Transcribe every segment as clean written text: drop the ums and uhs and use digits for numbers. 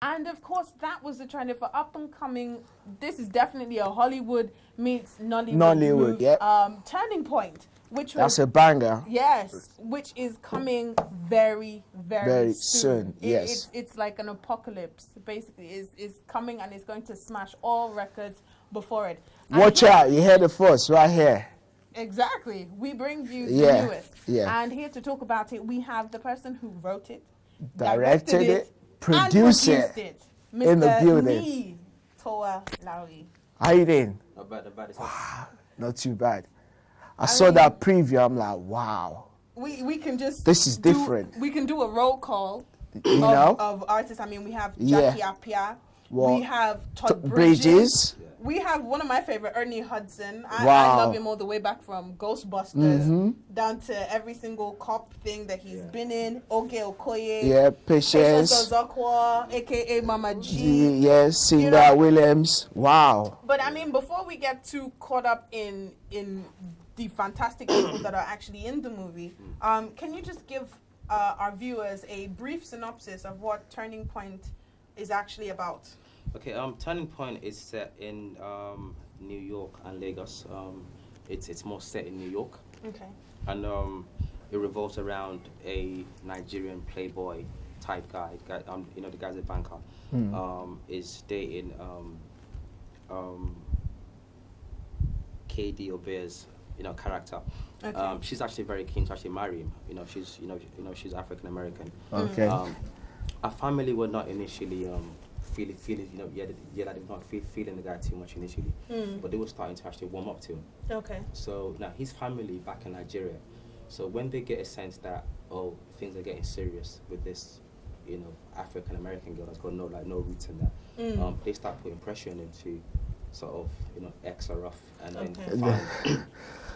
And of course, that was the trend for up and coming. This is definitely a Hollywood meets Nollywood turning point, which That's was a banger. yes, which is coming very, very soon. Yes, It's like an apocalypse. Basically, is coming and it's going to smash all records before it. And watch out! You heard it first, right here. Exactly, we bring you the newest. Yeah. And here to talk about it, we have the person who wrote it, Directed it, and produced it. it. Mr. In the building. Niyi Towolawi. How you doing? Not bad, not bad. Not too bad. I saw that preview. I'm like, wow. We can just This is different. We can do a roll call of artists. I mean, we have Jackie Appiah. We have Todd Bridges. We have one of my favorite, Ernie Hudson. I love him all the way back from Ghostbusters down to every single cop thing that he's been in. Oge Okoye. Yeah, Patience Ozokwa, aka Mama G. Yes, Cinda Williams. Wow. But I mean, before we get too caught up in the fantastic people that are actually in the movie, can you just give our viewers a brief synopsis of what Turning Point is actually about? Okay, Turning Point is set in New York and Lagos. It's more set in New York. Okay. And it revolves around a Nigerian playboy type guy. You know, the guy's a banker. Is dating KD Obeah's character. Okay. She's actually very keen to actually marry him. She's African American. Okay. Our family were not initially feeling the guy too much initially, but they were starting to actually warm up to him. Okay. So now his family back in Nigeria, so when they get a sense that things are getting serious with this, African American girl that's got no roots in that, they start putting pressure on him to sort of X her off and then find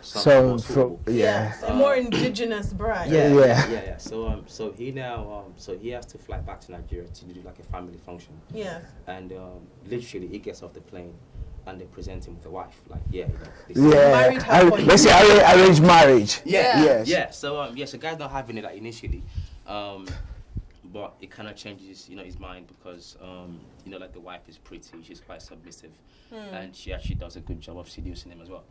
So a more indigenous bride. Yeah. So he now he has to fly back to Nigeria to do like a family function. Yeah. And literally he gets off the plane and they present him with a wife. Like married her let's say arranged marriage. So guy's not having it like initially. But it kind of changes, his mind because, like the wife is pretty, she's quite submissive, and she actually does a good job of seducing him as well.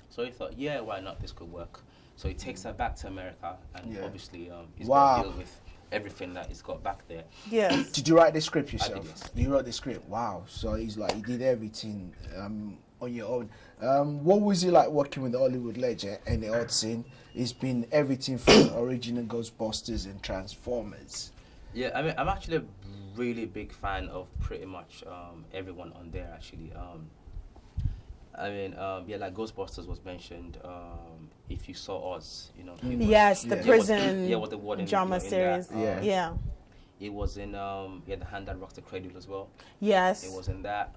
So he thought, yeah, why not? This could work. So he takes her back to America, and obviously he's got to deal with everything that he's got back there. Yeah. Did you write the script yourself? I did, yes. You wrote the script. Wow. So he's like, you did everything on your own. What was it like working with the Hollywood legend and the odd scene? It's been everything from original Ghostbusters and Transformers. Yeah, I mean, I'm actually a really big fan of pretty much everyone on there, actually. Like Ghostbusters was mentioned. If You Saw Us, the prison with the warden, drama series. It was in The Hand That Rocks the Cradle as well. Yes. It was in that.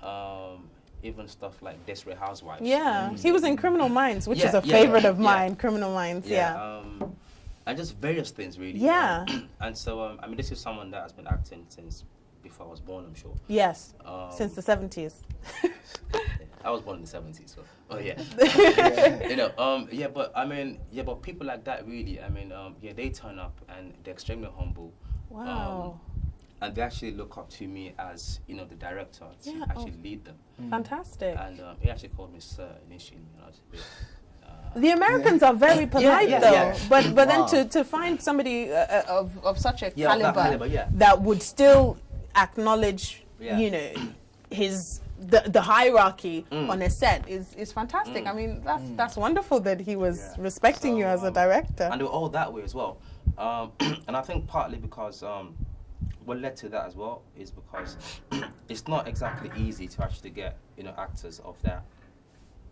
Even stuff like Desperate Housewives. Yeah, he was in Criminal Minds, which is a favorite of mine. Criminal Minds. And just various things, really. Yeah. And so, this is someone that has been acting since before I was born, I'm sure. Yes. Since the 70s. I was born in the 70s, so. Oh, yeah. But people like that, really, they turn up and they're extremely humble. Wow. And they actually look up to me as, the director to actually lead them. Fantastic. And he actually called me sir initially. The Americans are very polite, but then to find somebody of such a caliber that would still acknowledge, the hierarchy on a set is fantastic. I mean, that's wonderful that he was respecting you as a director. And they were all that way as well. And I think partly because what led to that as well is because it's not exactly easy to actually get actors of that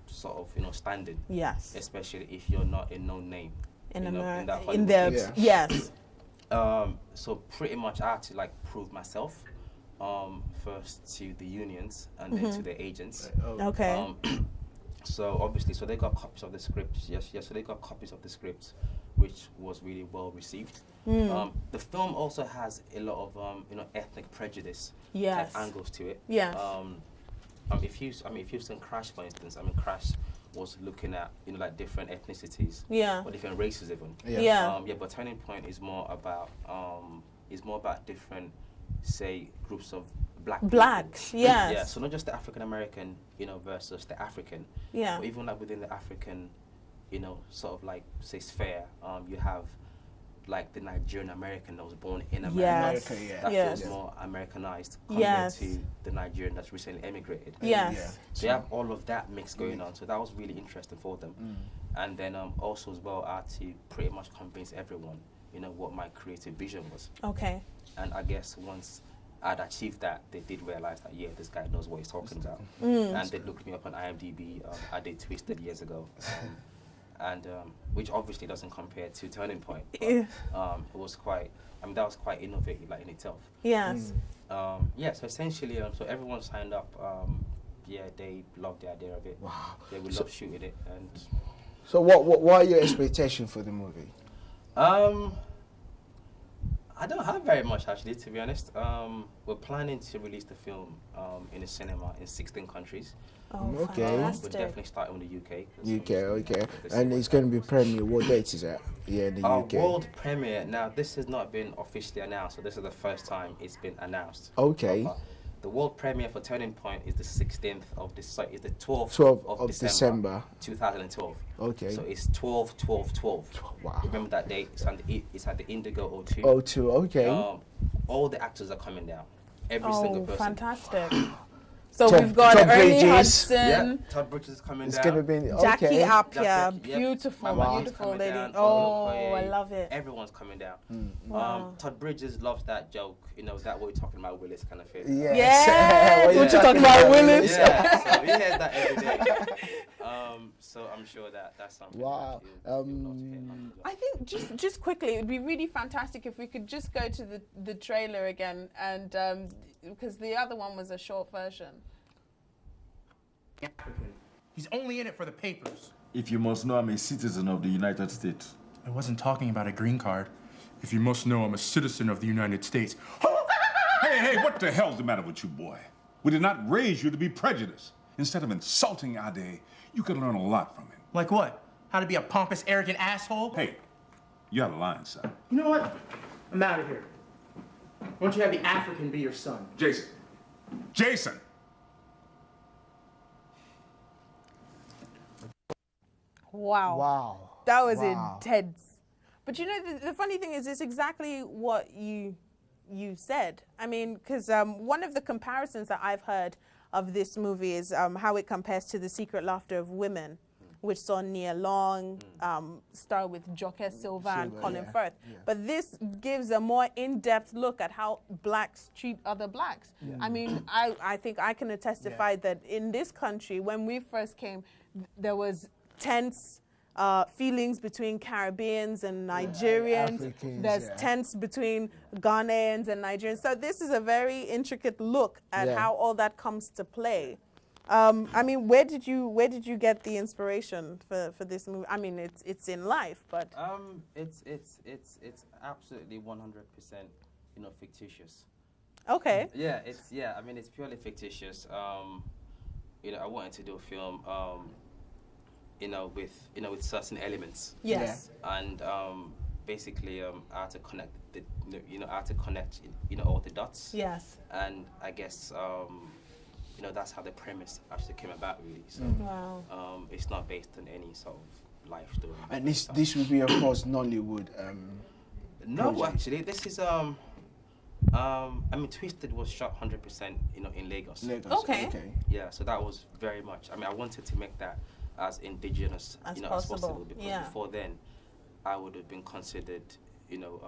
sort of standing. Yes. Especially if you're not a known name yes. So pretty much I had to prove myself first to the unions and then to the agents. Okay. So obviously, they got copies of the script. Yes. So they got copies of the script, which was really well received. The film also has a lot of ethnic prejudice type angles to it. Yes. If you've seen Crash, for instance, Crash was looking at different ethnicities, or different races even. Yeah. But Turning Point is more about different say, groups of blacks, people. yes. Yeah, so not just the African American, you know, versus the African. Yeah. But even like within the African, you know, sort of like, say, sphere, you have like the Nigerian American that was born in America. Yes. That yes. feels more Americanized compared to the Nigerian that's recently emigrated. Yes. So you have all of that mix going on. So that was really interesting for them. And then also as well, I had to pretty much convince everyone, you know, what my creative vision was. Okay. And I guess once I'd achieved that, they did realize that, yeah, this guy knows what he's talking about. And they looked me up on IMDb. I did Twisted years ago. And which obviously doesn't compare to Turning Point. But, it was quite, I mean, that was quite innovative, like, in itself. Yes. Yeah, so essentially, so everyone signed up. Yeah, they loved the idea of it. Wow. They would love shooting it. And so what are your expectations for the movie? I don't have very much, actually, to be honest. We're planning to release the film in a cinema in 16 countries. Oh, okay. We're definitely starting with the UK. Okay. And it's going to be premiere. What date is that? Yeah, in the UK. World premiere. Now, this has not been officially announced, so this is the first time it's been announced. Okay. The world premiere for Turning Point is the 16th of this. Is the 12th of December 2012. Okay. So it's 12/12/12. Wow. Remember that date? It's at the Indigo O2. O2. Okay. All the actors are coming down. Every single person. Fantastic. So we've got Ernie Hudson. Yeah, Todd Bridges is coming down. It's going to be Jackie Appiah, beautiful lady. Down. Oh, I love it. Everyone's coming down. Wow. Todd Bridges loves that joke, you know, that what you're talking about Willis kind of thing. Yes. What you're talking about Willis. Yeah, so we hear that every day. So I'm sure that's something. Wow. I think just quickly, it would be really fantastic if we could just go to the trailer again, and because the other one was a short version. He's only in it for the papers. If you must know, I'm a citizen of the United States. I wasn't talking about a green card. If you must know, I'm a citizen of the United States. Hey, what the hell's the matter with you, boy? We did not raise you to be prejudiced. Instead of insulting Ade, you could learn a lot from him. Like what? How to be a pompous, arrogant asshole? Hey, you're out of line, son. You know what? I'm out of here. Why don't you have the African be your son? Jason! Jason! Wow. That was intense. But you know, the funny thing is, it's exactly what you said. I mean, because one of the comparisons that I've heard of this movie is how it compares to The Secret Laughter of Women, which saw Nia Long star with Joke Silva and Colin Firth. Yeah. But this gives a more in-depth look at how blacks treat other blacks. Yeah. I mean, I think I can testify that in this country, when we first came, there was tense feelings between Caribbeans and Nigerians. There's tense between Ghanaians and Nigerians. So this is a very intricate look at how all that comes to play. I mean, where did you get the inspiration for this movie? I mean, it's in life, but it's absolutely 100%, you know, fictitious. Okay. Yeah, I mean, it's purely fictitious. You know, I wanted to do a film, you know, with certain elements. Yes. Yeah. And basically, I had to connect all the dots. Yes. And I guess. You know, that's how the premise actually came about, really. So, it's not based on any sort of life story. And this will be, of course, Nollywood. No, project. actually, this is I mean, Twisted was shot 100%, you know, in Lagos. Okay. Yeah, so that was very much. I mean, I wanted to make that as indigenous, as possible, because before then, I would have been considered, you know,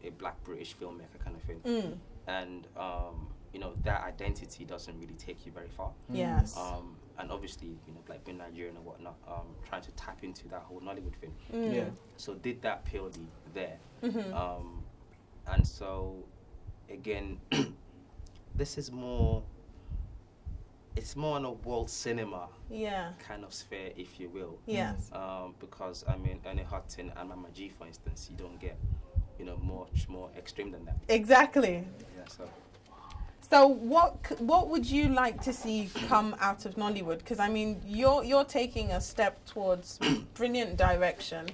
a Black British filmmaker kind of thing, and. You know, that identity doesn't really take you very far. Yes. And obviously, you know, like being Nigerian and whatnot, trying to tap into that whole Nollywood thing. Yeah. So did that purely there. And so, again, this is more, it's more on a world cinema kind of sphere, if you will. Yes. Because, I mean, Ernie Hudson and Mama G, for instance, you don't get, you know, much more extreme than that. Exactly. Yeah, so. So what would you like to see come out of Nollywood? Because I mean, you're taking a step towards brilliant direction.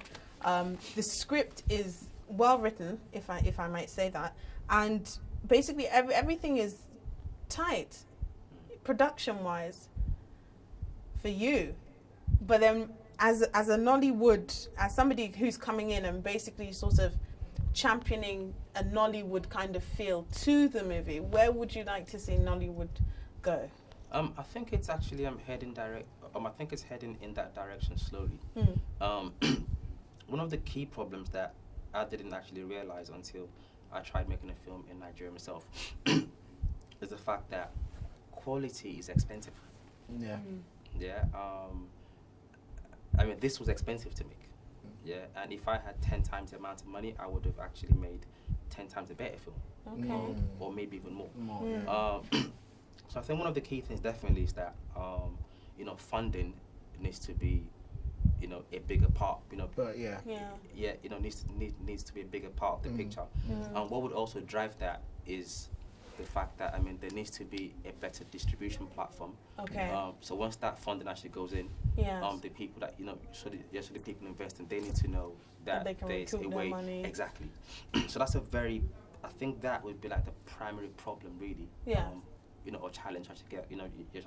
The script is well written, if I might say that, and basically everything is tight, production-wise, for you. But then, as a Nollywood, as somebody who's coming in and basically sort of championing a Nollywood kind of feel to the movie, where would you like to see Nollywood go? I think it's actually heading I think it's heading in that direction slowly. One of the key problems that I didn't actually realize until I tried making a film in Nigeria myself is the fact that quality is expensive. Yeah. Yeah. I mean, this was expensive to make. Yeah. And if I had 10 times the amount of money, I would have actually made 10 times a better film. Okay. Or maybe even more. So I think one of the key things definitely is that you know, funding needs to be, you know, a bigger part. You know, But you know, needs to be a bigger part of the picture. What would also drive that is the fact that, I mean, there needs to be a better distribution platform. Okay. So once that funding actually goes in, the people that, you know, so the people investing, they need to know that they can there's a recoup way. their money. Exactly. So that's I think that would be like the primary problem, really. Yeah. You know, or challenge to get, you know, you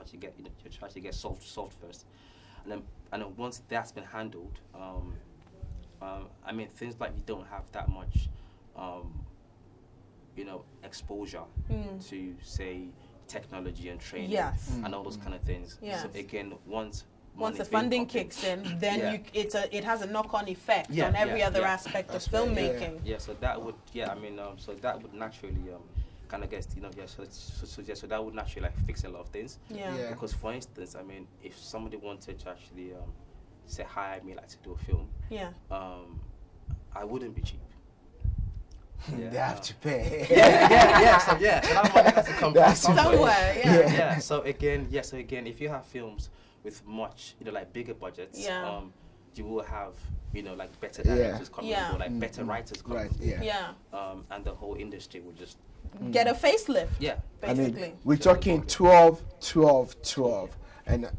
try to get solved first, and then once that's been handled, I mean, things like you don't have that much, you know, exposure to, say, technology and training and all those kind of things. Yes. So again, once the funding kicks in, then it has a knock-on effect on every other aspect of filmmaking. Yeah. So that would, I mean, so that would naturally kind of gets, you know, so that would naturally like fix a lot of things. Yeah. Because for instance, I mean, if somebody wanted to actually say hire me like to do a film, I wouldn't be cheap. They have to pay. So that money has to come from somewhere. So again, if you have films with much, you know, like bigger budgets, you will have, you know, like better directors coming in, or like better writers coming in. And the whole industry will just get a facelift. Yeah. Basically. I mean, we're talking 12, 12, 12. And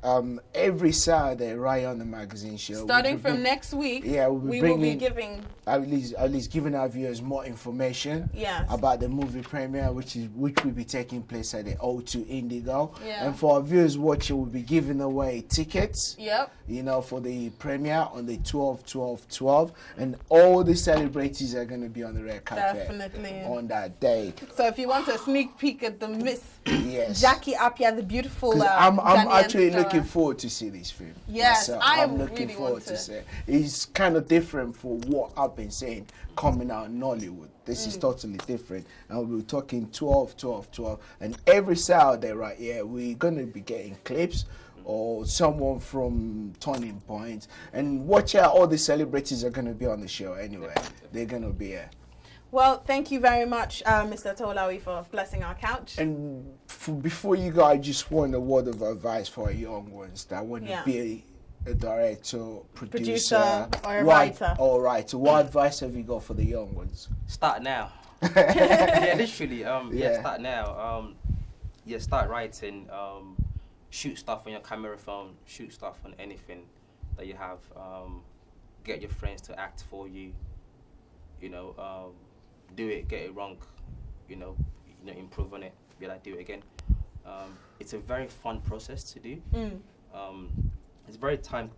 every Saturday, right on the magazine show. Starting from next week, we will be giving at least giving our viewers more information about the movie premiere, which will be taking place at the O2 Indigo. And for our viewers watching, we'll be giving away tickets. You know, for the premiere on the 12/12/12, and all the celebrities are going to be on the red carpet on that day. So if you want a sneak peek at the Miss Jackie Appiah, the beautiful, I'm actually looking forward to see this film. Yes, I'm looking forward to see it. It's kind of different from what I've been saying coming out in Nollywood. This is totally different, and we're talking 12/12/12, and every Saturday right here we're going to be getting clips or someone from Turning Point, and watch out, all the celebrities are going to be on the show anyway. They're going to be here. Well, thank you very much, Mr. Towolawi, for blessing our couch. And before you go, I just want a word of advice for young ones that want to be a director, producer, or a writer. What advice have you got for the young ones? Start now. Literally. Start now. Start writing. Shoot stuff on your camera phone. Shoot stuff on anything that you have. Get your friends to act for you. You know, do it. Get it wrong. You know, improve on it. Be like, do it again. It's a very fun process to do. It's very time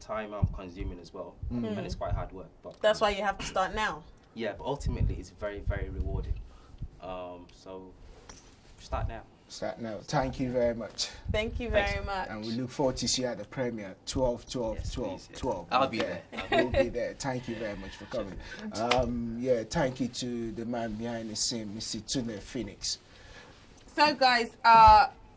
consuming as well, and it's quite hard work. But that's why you have to start now. Yeah, but ultimately it's very, very rewarding. So start now. Start now. Thank you very much. Thank you very much. And we look forward to see you at the premiere 12/12/12. I'll be there. We'll be there. Thank you very much for coming. Thank you to the man behind the scene, Mr. Tunde Phoenix. So guys,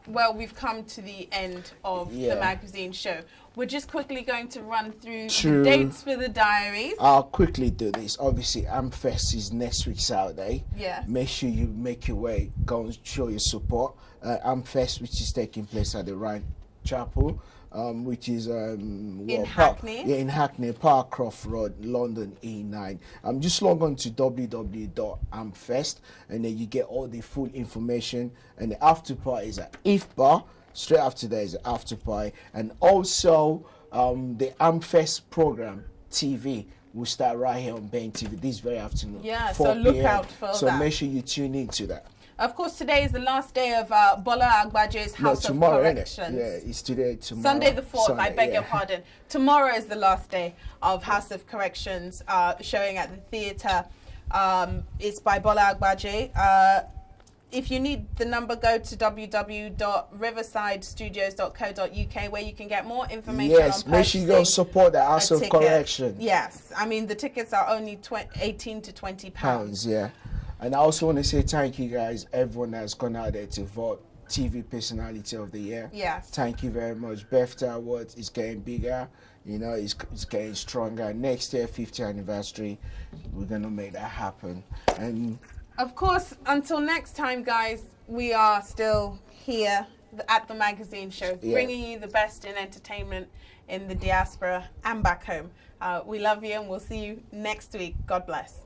well, we've come to the end of the magazine show. We're just quickly going to run through the dates for the diaries. I'll quickly do this. Obviously, AmpFest is next week Saturday. Yeah. Make sure you make your way. Go and show your support. AmpFest, which is taking place at the Rhine Chapel, which is in Hackney. In Hackney, Parkcroft Road, London E9. Just log on to www.ampfest, and then you get all the full information. And the after party is at IFBAR. Straight after that is an after party, and also the AmpFest program TV will start right here on Bain TV this very afternoon. Yeah, so look out for that. So make sure you tune into that. Of course, today is the last day of Bola Agbaje's House of Corrections. Yeah, it's today, tomorrow. Sunday the 4th, I beg your pardon. Tomorrow is the last day of House of Corrections, showing at the theatre. It's by Bola Agbaje. If you need the number, go to www.riversidestudios.co.uk where you can get more information on purchasing. Yes, make sure you go support the House of Correction. Yes, I mean, the tickets are only 18 to £20. Yeah. And I also want to say thank you guys, everyone that's gone out there to vote TV Personality of the Year. Yes. Thank you very much. BAFTA Awards is getting bigger, you know, it's getting stronger. Next year, 50th anniversary, we're going to make that happen. And of course, until next time, guys, we are still here at the magazine show, bringing you the best in entertainment in the diaspora and back home. We love you, and we'll see you next week. God bless.